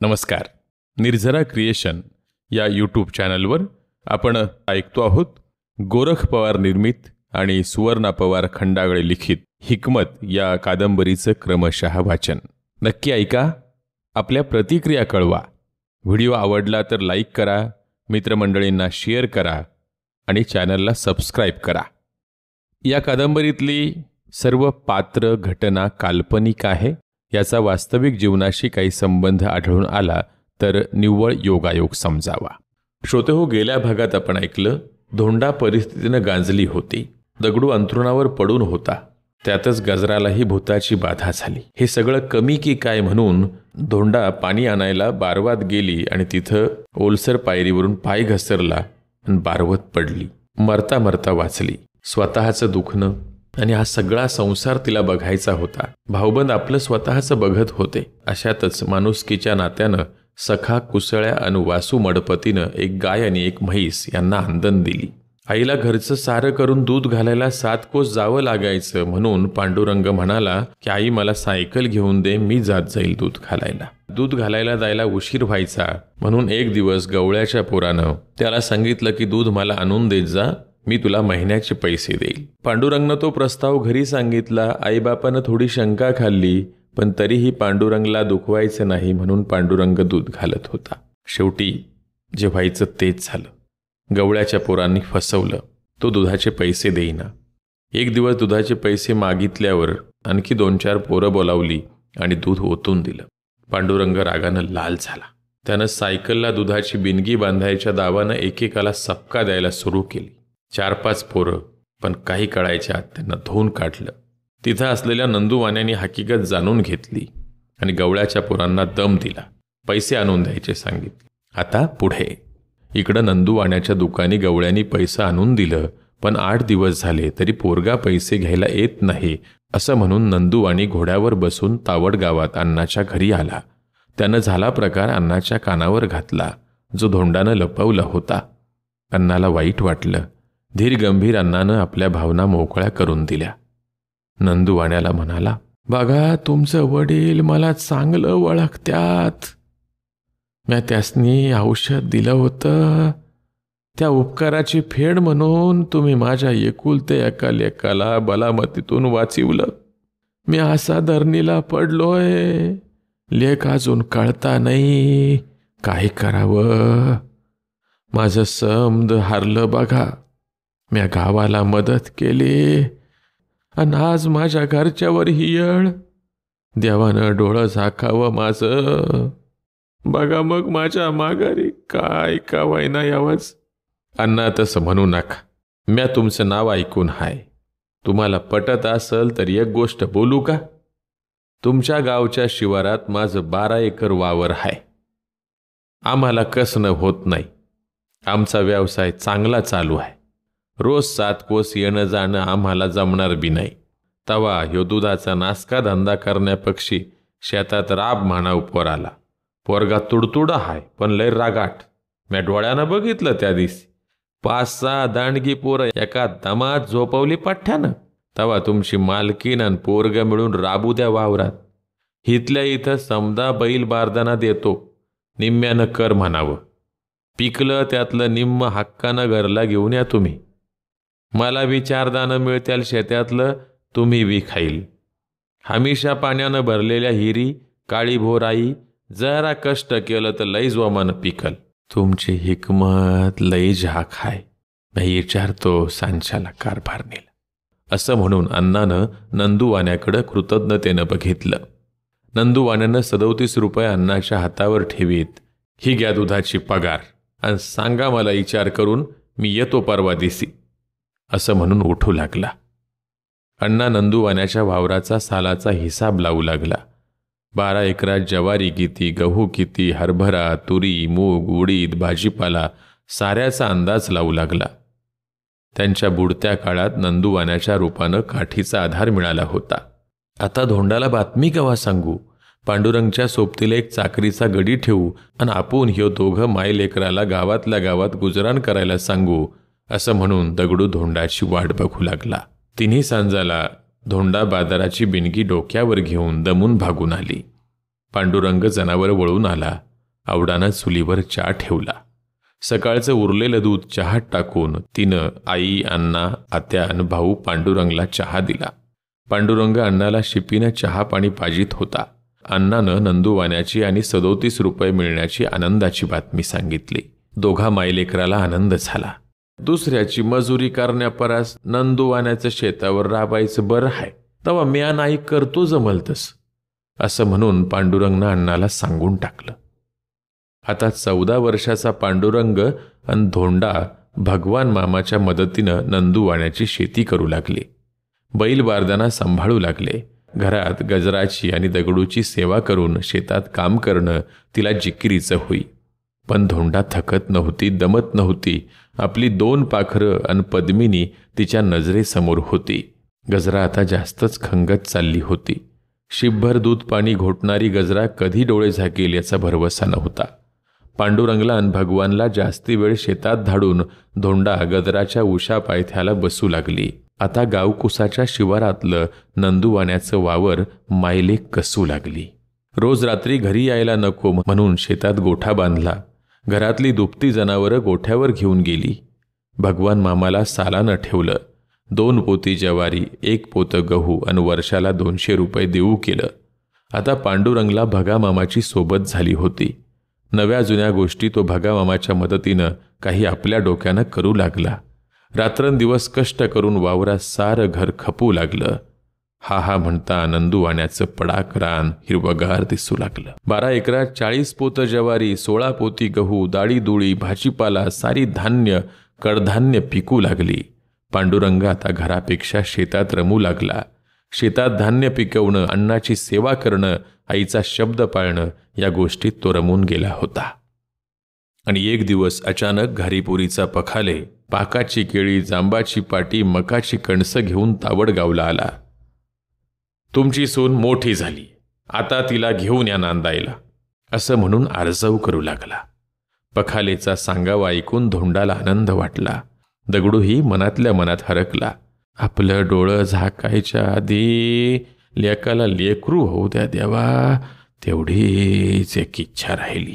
नमस्कार. निर्झरा क्रिएशन या यूट्यूब चॅनलवर आपण ऐकतो आहोत गोरख पवार निर्मित आणि सुवर्णा पवार खंडागळे लिखित हिकमत या कादंबरीचं क्रमशः वाचन. नक्की ऐका, आपल्या प्रतिक्रिया कळवा. व्हिडिओ आवडला तर लाईक करा, मित्रमंडळींना शेअर करा आणि चॅनलला सबस्क्राईब करा. या कादंबरीतली सर्व पात्र घटना काल्पनिक आहे. याचा वास्तविक जीवनाशी काही संबंध आढळून आला तर निव्वळ योगायोग समजावा. श्रोतेहो, गेल्या भागात आपण ऐकलं, धोंडा परिस्थितीनं गांजली होती. दगडू अंथरुणावर पडून होता. त्यातच गजरालाही भूताची बाधा झाली. हे सगळं कमी की काय म्हणून धोंडा पाणी आणायला बारवात गेली आणि तिथं ओलसर पायरीवरून पाय घसरला आणि बारवत पडली. मरता मरता वाचली. स्वतःचं दुखणं आणि हा सगळा संसार तिला बघायचा होता. भाऊबंद आपलं स्वतःचं बघत होते. अशातच माणुसकीच्या नात्यानं सखा कुसळ्या अनु वासू मडपतीनं एक गाय आणि एक म्हैस यांना आंदण दिली. आईला घरचं सारं करून दूध घालायला 7 कोस जावं लागायचं म्हणून पांडुरंग म्हणाला की आई मला सायकल घेऊन दे, मी जात जाईल दूध घालायला. दूध घालायला जायला उशीर व्हायचा म्हणून एक दिवस गवळ्याच्या पोरानं त्याला सांगितलं की दूध मला आणून देत जा, मी तुला महिन्याचे पैसे देईल. पांडुरंगनं तो प्रस्ताव घरी सांगितला. आईबापानं थोडी शंका खाल्ली, पण तरीही पांडुरंगला दुखवायचं नाही म्हणून पांडुरंग दूध घालत होता. शेवटी जे व्हायचं तेच झालं. गवळ्याच्या पोरांनी फसवलं. तो दुधाचे पैसे देईना. एक दिवस दुधाचे पैसे मागितल्यावर आणखी 2-4 पोरं बोलावली आणि दूध ओतून दिलं. पांडुरंग रागानं लाल झाला. त्यानं सायकलला दुधाची बिनगी बांधायच्या दावानं एकेकाला सपका द्यायला सुरू केली. 4-5 पोरं, पण काही कळायच्या आत त्यांना धुवून काढलं. तिथं असलेल्या नंदूवान्यांनी हकीकत जाणून घेतली आणि गवळ्याच्या पोरांना दम दिला. पैसे आणून द्यायचे सांगितले. आता पुढे इकडं नंदूवाण्याच्या दुकानी गवळ्यांनी पैसे आणून दिलं, पण 8 दिवस झाले तरी पोरगा पैसे घ्यायला येत नाही असं म्हणून नंदूवाणी घोड्यावर बसून तावड गावात अण्णाच्या घरी आला. त्यानं झाला प्रकार अण्णाच्या कानावर घातला, जो धोंडानं लपवला होता. अण्णाला वाईट वाटलं. धीर गंभीर अण्णानं आपल्या भावना मोकळ्या करून दिल्या. नंदूवाण्याला म्हणाला, बघा, तुमचं वडील मला चांगलं ओळखत्यात. मी त्यासनी औषध दिलं होतं. त्या उपकाराची फेड म्हणून तुम्ही माझ्या एकुलते एका लेकाला बलामतीतून वाचवलं. मी असा धरणीला पडलोय. लेक अजून कळता नाही. काय करावं? माझं समद हारलं बघा. म्या गावाला मदत केली आणि आज माझ्या घरच्यावर ही येळ. देवानं डोळं झाकावं माझं. बघा मग माझ्या माघारी काय का वायना यावंच. अण्णा तसं म्हणू नका. म्या तुमचं नाव ऐकून हाय. तुम्हाला पटत असल तर एक गोष्ट बोलू का? तुमच्या गावच्या शिवारात माझं 12 एकर वावर आहे. आम्हाला कसणं होत नाही. आमचा व्यवसाय चांगला चालू आहे. रोज 7 कोस येणं जाणं आम्हाला जमणार बी नाही. तवा ह्यो दुधाचा नासका धंदा करण्यापेक्षा शेतात राब म्हणा पोराला. पोरगा तुडतुडा हाय पण लय रागाट. म्या डोळ्यानं बघितलं त्या दिवशी. 5-6 दांडगी पोरं एका दमात झोपवली पठ्ठ्यानं. तवा तुमची मालकीन आणि पोरग मिळून राबू द्या वावरात. इथल्या इथं समदा बैल बारदाना देतो, निम्म्यानं कर म्हणावं. पिकलं त्यातलं निम्म हक्कानं घरला घेऊन या तुम्ही. मला बी 4 दाणं मिळत्याल शेतातलं, तुम्ही बी खाईल. हमेशा पाण्यानं भरलेल्या हिरी काळी भोराई, जरा कष्ट केलं तर लई जोमानं पिकल. तुमची हिकमत लई झाक हाय. मी विचारतो सांच्याला कारभार नेला. असं म्हणून अण्णानं नंदूवाण्याकडं कृतज्ञतेनं बघितलं. नंदूवाण्यानं 37 रुपये अण्णाच्या हातावर ठेवीत, ही घ्या दुधाची पगार आणि सांगा मला विचार करून, मी येतो परवा दिवशी असं म्हणून उठू लागला. अण्णा नंदूवाण्याच्या वावराचा सालाचा हिसाब लावू लागला. 12 एकरात ज्वारी किती, गहू किती, हरभरा, तुरी, मूग, उडीद, भाजीपाला साऱ्याचा अंदाज लावू लागला. त्यांच्या बुडत्या काळात नंदूवाण्याच्या रूपानं काठीचा आधार मिळाला होता. आता धोंडाला बातमी केव्हा सांगू? पांडुरंगच्या सोबतीला एक चाकरीचा गडी ठेवू आणि आपण ह्यो दोघं मायलेकराला गावातल्या गावात गुजराण करायला सांगू असं म्हणून दगडू धोंडाची वाट बघू लागला. तिन्ही सांजाला धोंडा बाजाराची बिनगी डोक्यावर घेऊन दमून भागून आली. पांडुरंग जनावर वळून आला आवडानं चुलीवर चहा ठेवला. सकाळचं उरलेलं दूध चहात टाकून तिनं आई, अण्णा, आत्या आणि भाऊ पांडुरंगला चहा दिला. पांडुरंग अण्णाला शिपीनं चहा पाणी पाजित होता. अण्णानं नंदूवाण्याची आणि 37 रुपये मिळण्याची आनंदाची बातमी सांगितली. दोघा मायलेकराला आनंद झाला. दुसऱ्याची मजुरी करण्यापरास नंदूवाण्याचं शेतावर राबायचं बरं आहे, तेव्हा म्या नाही करतो जमलतस, असं म्हणून पांडुरंगनं अण्णाला सांगून टाकलं. आता 14 वर्षाचा पांडुरंग आणि धोंडा भगवान मामाच्या मदतीनं नंदूवाण्याची शेती करू लागले. बैल बारदाना सांभाळू लागले. घरात गजराची आणि दगडूची सेवा करून शेतात काम करणं तिला जिकिरीचं होई. पण धोंडा थकत नव्हती, दमत नव्हती. आपली 2 पाखरं आणि पद्मिनी तिच्या नजरेसमोर होती. गजरा आता जास्तच खंगत चालली होती. शिपभर दूध पाणी घोटणारी गजरा कधी डोळे झाकेल याचा भरवसा नव्हता. पांडुरंगला आणि भगवानला जास्ती वेळ शेतात धाडून धोंडा गजराच्या उशा पायथ्याला बसू लागली. आता गावकुसाच्या शिवारातलं नंदूवाण्याचं वावर मायलेक कसू लागली. रोज रात्री घरी यायला नको म्हणून शेतात गोठा बांधला. घरातली दुभती जनावरं गोठ्यावर घेऊन गेली. भगवान मामाला सालानं ठेवलं. 2 पोती ज्वारी, 1 पोतं गहू आणि वर्षाला 200 रुपये देऊ केलं. आता पांडुरंगला भगामामाची सोबत झाली होती. नव्या जुन्या गोष्टी तो भगामामाच्या मदतीनं काही आपल्या डोक्यानं करू लागला. रात्रंदिवस कष्ट करून वावरात सारं घर खपू लागलं. हा हा म्हणता नंदूवाण्याचं पडाक रान हिरवगार दिसू लागलं. 12 एकरात 40 पोतं ज्वारी, 16 पोती गहू, दाळीदुळी, भाजीपाला, सारी धान्य कडधान्य पिकू लागली. पांडुरंग आता घरापेक्षा शेतात रमू लागला. शेतात धान्य पिकवणं, अण्णाची सेवा करणं, आईचा शब्द पाळणं या गोष्टीत तो रमून गेला होता. आणि एक दिवस अचानक घारीपुरीचा पखाले पाकाची केळी, जांबाची पाटी, मकाची कणसं घेऊन तावडगावला आला. तुमची सून मोठी झाली, आता तिला घेऊन या नांदायला, असं म्हणून आरजव करू लागला. पखालेचा सांगावा ऐकून धोंडाला आनंद वाटला. दगडूही मनातल्या मनात हरकला. आपलं डोळं झाकायच्या आधी लेकाला लेकरू होऊ द्या देवा, तेवढीच एक इच्छा राहिली,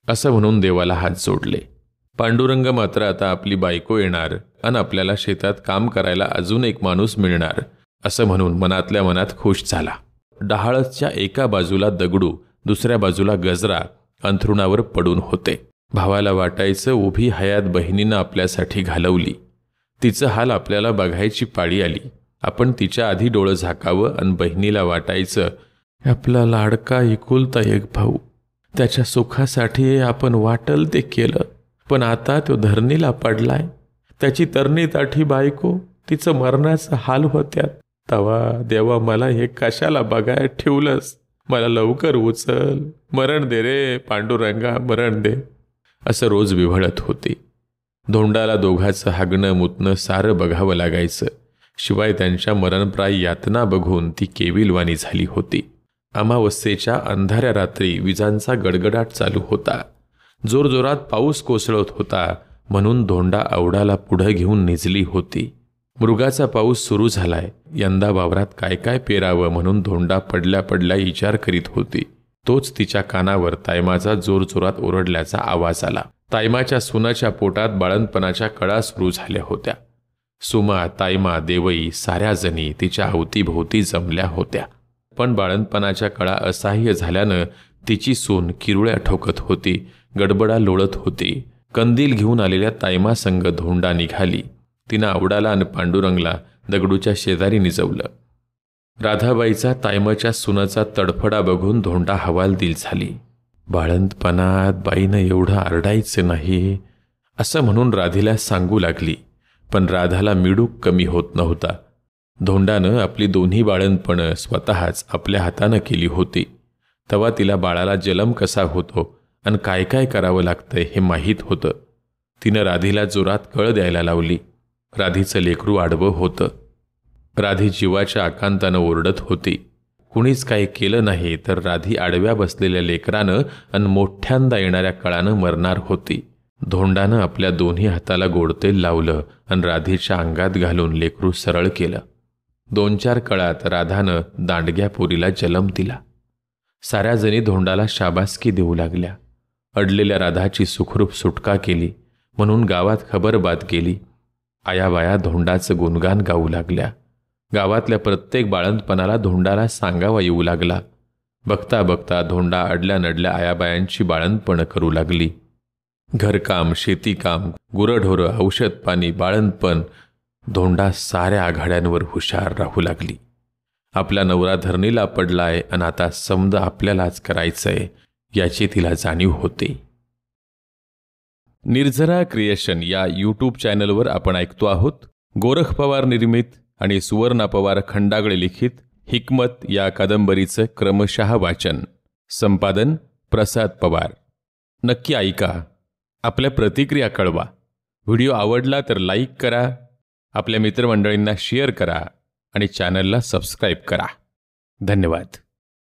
असं म्हणून देवाला हात जोडले. पांडुरंग मात्र आता आपली बायको येणार आणि आपल्याला शेतात काम करायला अजून एक माणूस मिळणार, असं म्हणून मनातल्या मनात खुश झाला. डहाळच्या एका बाजूला दगडू, दुसऱ्या बाजूला गजरा अंथरुणावर पडून होते. भावाला वाटायचं उभी हयात बहिणीनं आपल्यासाठी घालवली. तिचं हाल आपल्याला बघायची पाळी आली. आपण तिच्या आधी डोळं झाकावं आणि बहिणीला वाटायचं आपला लाडका एकुलता एक भाऊ, त्याच्या सुखासाठी आपण वाटल ते केलं, पण आता तो धरणीला पडलाय. त्याची तरणी ताठी बायको, तिचं मरणाचा हाल होत्यात. तवा देवा मला हे कशाला बघाय ठेवलंस, मला लवकर उचल, मरण दे रे पांडुरंगा, मरण दे, असं रोज विव्हळत होती. धोंडाला दोघाचं हागणं मुतणं सारं बघावं लागायचं. शिवाय त्यांच्या मरणप्राय यातना बघून ती केविलवाणी झाली होती. अमावस्येच्या अंधाऱ्या रात्री विजांचा गडगडाट चालू होता. जोरजोरात पाऊस कोसळत होता म्हणून धोंडा आवडाला पुढं घेऊन निजली होती. मृगाचा पाऊस सुरू झालाय, यंदा वावरात काय काय पेरावं म्हणून धोंडा पडल्या पडल्या विचार करीत होती. तोच तिच्या कानावर तायमाचा जोरजोरात ओरडल्याचा आवाज आला. तायमाच्या सुनाच्या पोटात बाळंतपणाच्या कळा सुरू झाल्या होत्या. सुमा, तायमा, देवई साऱ्या जणी तिच्या अवतीभोवती जमल्या होत्या. पण बाळंतपणाच्या कळा असह्य झाल्यानं तिची सून किरुळ्या ठोकत होती, गडबडा लोळत होती. कंदील घेऊन आलेल्या तायमा संग धोंडा निघाली. तिनं आवडाला आणि पांडुरंगला दगडूच्या शेजारी निजवलं. राधाबाईचा तायमाच्या सुनाचा तडफडा बघून धोंडा हवालदिल झाली. बाळंतपणात बाईनं एवढं आरडायचं नाही, असं म्हणून राधीला सांगू लागली. पण राधाला मिडूक कमी होत नव्हता. धोंडानं आपली दोन्ही बाळंतपणं स्वतःच आपल्या हातानं केली होती. तेव्हा तिला बाळाला जलम कसा होतो आणि काय काय करावं लागतंय हे माहीत होतं. तिनं राधीला जोरात कळ द्यायला लावली. राधीचं लेकरू आडवं होतं. राधी जीवाच्या आकांतानं ओरडत होती. कुणीच काही केलं नाही तर राधी आडव्या बसलेल्या लेकरानं आणि मोठ्यांदा येणाऱ्या कळानं मरणार होती. धोंडानं आपल्या दोन्ही हाताला गोडतेल लावलं आणि राधीच्या अंगात घालून लेकरू सरळ केलं. 2-4 कळात राधानं दांडग्या पोरीला जलम दिला. साऱ्या जणी धोंडाला शाबासकी देऊ लागल्या. अडलेल्या राधाची सुखरूप सुटका केली म्हणून गावात खबरबात गेली. आयाबाया धोंडाचं गुणगान गाऊ लागल्या. गावातल्या प्रत्येक बाळंतपणाला धोंडाला सांगावा येऊ लागला. बघता बघता धोंडा अडल्या नडल्या आयाबायांची बाळंतपणं करू लागली. घरकाम, शेतीकाम, गुरंढोरं, औषध पाणी, बाळंतपण, धोंडा साऱ्या आघाड्यांवर हुशार राहू लागली. आपला नवरा धरणीला पडलाय आणि आता समद आपल्यालाच करायचंय याची तिला जाणीव होते. निर्झरा क्रिएशन या यूट्यूब चॅनलवर आपण ऐकतो आहोत गोरख पवार निर्मित आणि सुवर्णा पवार खंडागळे लिखित हिकमत या कादंबरीचं क्रमशः वाचन. संपादन प्रसाद पवार. नक्की ऐका. आपल्या प्रतिक्रिया कळवा. व्हिडिओ आवडला तर लाईक करा, आपल्या मित्रमंडळींना शेअर करा आणि चॅनलला सबस्क्राईब करा. धन्यवाद.